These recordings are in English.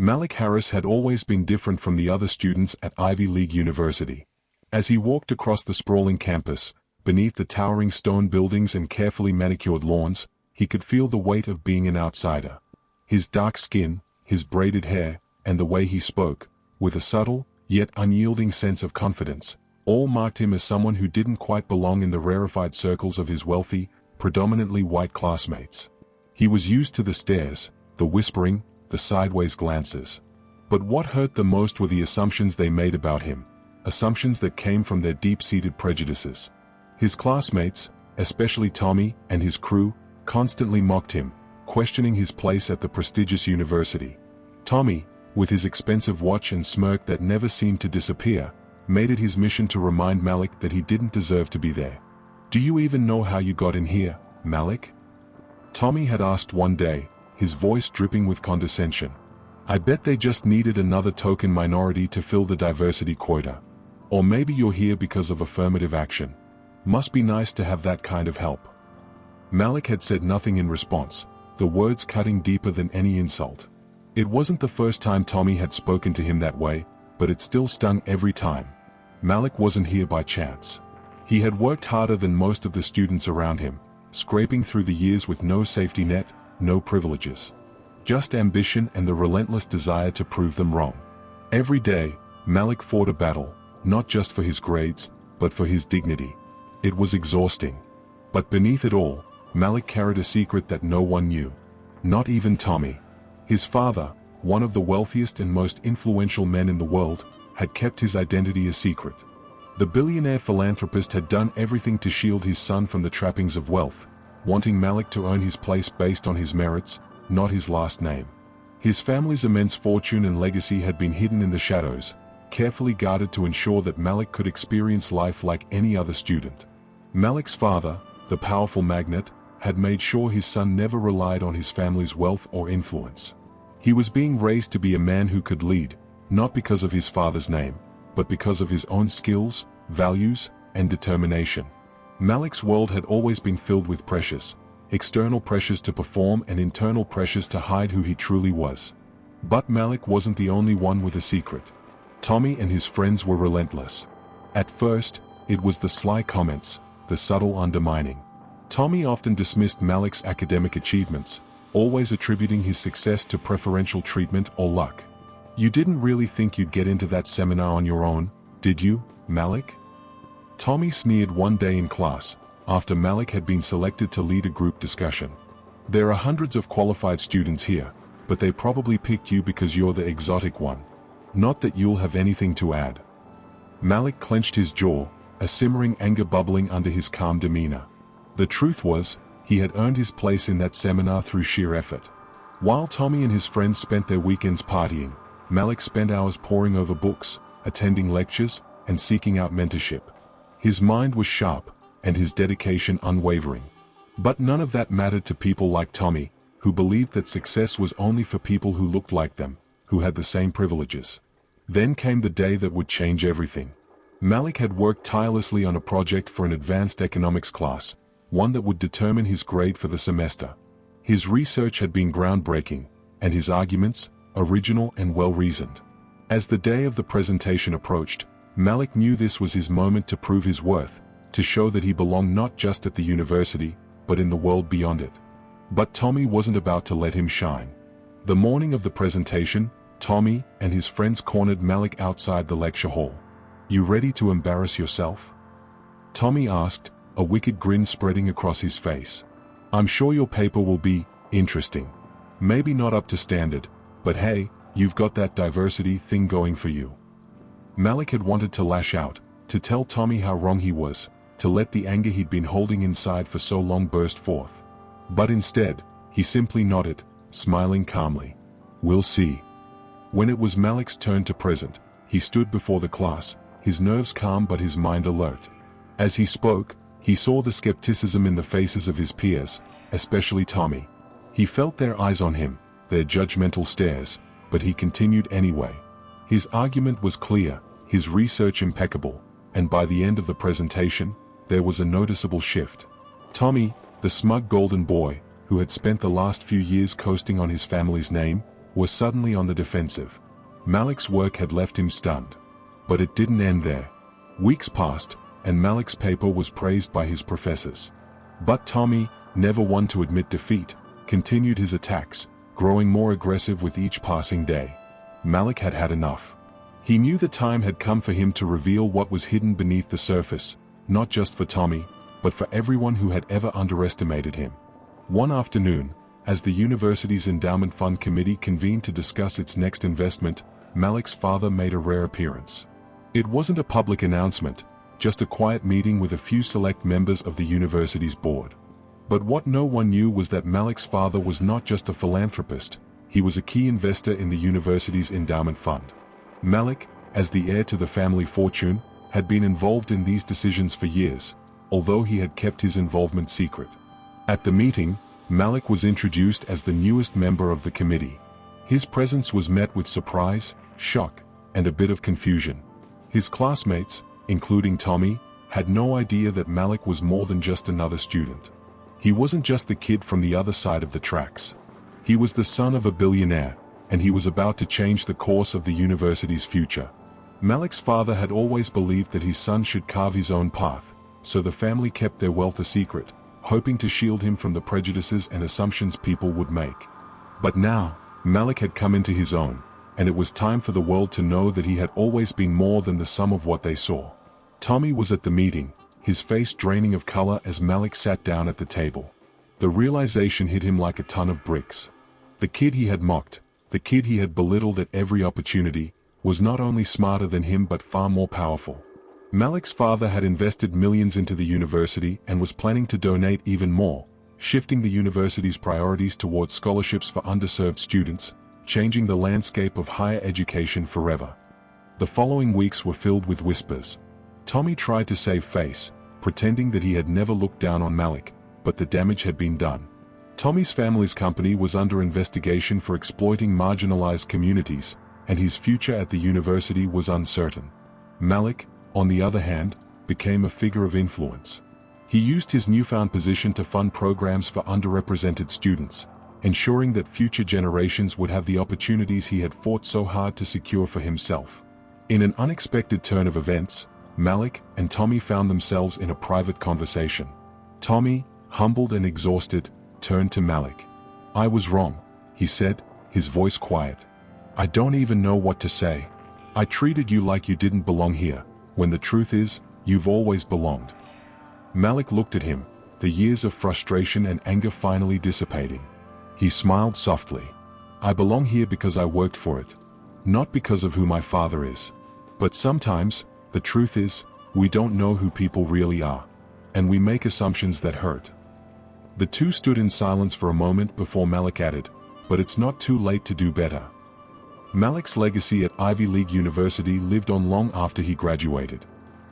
Malik Harris had always been different from the other students at Ivy League University. As he walked across the sprawling campus, beneath the towering stone buildings and carefully manicured lawns, he could feel the weight of being an outsider. His dark skin, his braided hair, and the way he spoke, with a subtle, yet unyielding sense of confidence, all marked him as someone who didn't quite belong in the rarefied circles of his wealthy, predominantly white classmates. He was used to the stares, the whispering, the sideways glances. But what hurt the most were the assumptions they made about him, assumptions that came from their deep-seated prejudices. His classmates, especially Tommy and his crew, constantly mocked him, questioning his place at the prestigious university. Tommy, with his expensive watch and smirk that never seemed to disappear, made it his mission to remind Malik that he didn't deserve to be there. "Do you even know how you got in here, Malik?" Tommy had asked one day, his voice dripping with condescension. "I bet they just needed another token minority to fill the diversity quota. Or maybe you're here because of affirmative action. Must be nice to have that kind of help." Malik had said nothing in response, the words cutting deeper than any insult. It wasn't the first time Tommy had spoken to him that way, but it still stung every time. Malik wasn't here by chance. He had worked harder than most of the students around him, scraping through the years with no safety net, no privileges. Just ambition and the relentless desire to prove them wrong. Every day, Malik fought a battle, not just for his grades, but for his dignity. It was exhausting. But beneath it all, Malik carried a secret that no one knew. Not even Tommy. His father, one of the wealthiest and most influential men in the world, had kept his identity a secret. The billionaire philanthropist had done everything to shield his son from the trappings of wealth, wanting Malik to earn his place based on his merits, not his last name. His family's immense fortune and legacy had been hidden in the shadows, carefully guarded to ensure that Malik could experience life like any other student. Malik's father, the powerful magnate, had made sure his son never relied on his family's wealth or influence. He was being raised to be a man who could lead, not because of his father's name, but because of his own skills, values, and determination. Malik's world had always been filled with pressures, external pressures to perform and internal pressures to hide who he truly was. But Malik wasn't the only one with a secret. Tommy and his friends were relentless. At first, it was the sly comments, the subtle undermining. Tommy often dismissed Malik's academic achievements, always attributing his success to preferential treatment or luck. "You didn't really think you'd get into that seminar on your own, did you, Malik?" Tommy sneered one day in class, after Malik had been selected to lead a group discussion. "There are hundreds of qualified students here, but they probably picked you because you're the exotic one. Not that you'll have anything to add." Malik clenched his jaw, a simmering anger bubbling under his calm demeanor. The truth was, he had earned his place in that seminar through sheer effort. While Tommy and his friends spent their weekends partying, Malik spent hours poring over books, attending lectures, and seeking out mentorship. His mind was sharp, and his dedication unwavering. But none of that mattered to people like Tommy, who believed that success was only for people who looked like them, who had the same privileges. Then came the day that would change everything. Malik had worked tirelessly on a project for an advanced economics class, one that would determine his grade for the semester. His research had been groundbreaking, and his arguments, original and well-reasoned. As the day of the presentation approached, Malik knew this was his moment to prove his worth, to show that he belonged not just at the university, but in the world beyond it. But Tommy wasn't about to let him shine. The morning of the presentation, Tommy and his friends cornered Malik outside the lecture hall. "You ready to embarrass yourself?" Tommy asked, a wicked grin spreading across his face. "I'm sure your paper will be interesting. Maybe not up to standard, but hey, you've got that diversity thing going for you." Malik had wanted to lash out, to tell Tommy how wrong he was, to let the anger he'd been holding inside for so long burst forth. But instead, he simply nodded, smiling calmly. "We'll see." When it was Malik's turn to present, he stood before the class, his nerves calm but his mind alert. As he spoke, he saw the skepticism in the faces of his peers, especially Tommy. He felt their eyes on him, their judgmental stares, but he continued anyway. His argument was clear, his research impeccable, and by the end of the presentation, there was a noticeable shift. Tommy, the smug golden boy, who had spent the last few years coasting on his family's name, was suddenly on the defensive. Malik's work had left him stunned. But it didn't end there. Weeks passed, and Malik's paper was praised by his professors. But Tommy, never one to admit defeat, continued his attacks, growing more aggressive with each passing day. Malik had had enough. He knew the time had come for him to reveal what was hidden beneath the surface, not just for Tommy, but for everyone who had ever underestimated him. One afternoon, as the university's endowment fund committee convened to discuss its next investment, Malik's father made a rare appearance. It wasn't a public announcement, just a quiet meeting with a few select members of the university's board. But what no one knew was that Malik's father was not just a philanthropist, he was a key investor in the university's endowment fund. Malik, as the heir to the family fortune, had been involved in these decisions for years, although he had kept his involvement secret. At the meeting, Malik was introduced as the newest member of the committee. His presence was met with surprise, shock, and a bit of confusion. His classmates, including Tommy, had no idea that Malik was more than just another student. He wasn't just the kid from the other side of the tracks. He was the son of a billionaire, and he was about to change the course of the university's future. Malik's father had always believed that his son should carve his own path, so the family kept their wealth a secret, hoping to shield him from the prejudices and assumptions people would make. But now, Malik had come into his own, and it was time for the world to know that he had always been more than the sum of what they saw. Tommy was at the meeting, his face draining of color as Malik sat down at the table. The realization hit him like a ton of bricks. The kid he had mocked, the kid he had belittled at every opportunity, was not only smarter than him but far more powerful. Malik's father had invested millions into the university and was planning to donate even more, shifting the university's priorities towards scholarships for underserved students, changing the landscape of higher education forever. The following weeks were filled with whispers. Tommy tried to save face, pretending that he had never looked down on Malik, but the damage had been done. Tommy's family's company was under investigation for exploiting marginalized communities, and his future at the university was uncertain. Malik, on the other hand, became a figure of influence. He used his newfound position to fund programs for underrepresented students, ensuring that future generations would have the opportunities he had fought so hard to secure for himself. In an unexpected turn of events, Malik and Tommy found themselves in a private conversation. Tommy, humbled and exhausted, turned to Malik. "I was wrong," he said, his voice quiet. "I don't even know what to say. I treated you like you didn't belong here, when the truth is, you've always belonged." Malik looked at him, the years of frustration and anger finally dissipating. He smiled softly. "I belong here because I worked for it. Not because of who my father is. But sometimes, the truth is, we don't know who people really are. And we make assumptions that hurt." The two stood in silence for a moment before Malik added, "But it's not too late to do better." Malik's legacy at Ivy League University lived on long after he graduated.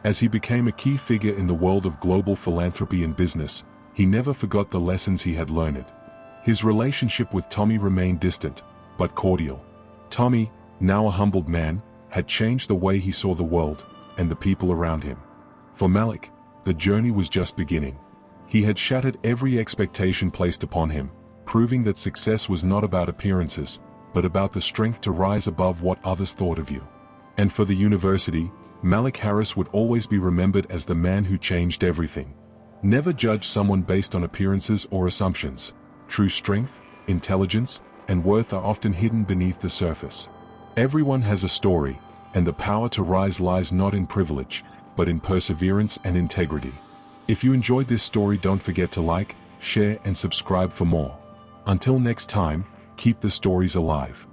As he became a key figure in the world of global philanthropy and business, he never forgot the lessons he had learned. His relationship with Tommy remained distant, but cordial. Tommy, now a humbled man, had changed the way he saw the world, and the people around him. For Malik, the journey was just beginning. He had shattered every expectation placed upon him, proving that success was not about appearances, but about the strength to rise above what others thought of you. And for the university, Malik Harris would always be remembered as the man who changed everything. Never judge someone based on appearances or assumptions. True strength, intelligence, and worth are often hidden beneath the surface. Everyone has a story, and the power to rise lies not in privilege, but in perseverance and integrity. If you enjoyed this story, don't forget to like, share, and subscribe for more. Until next time, keep the stories alive.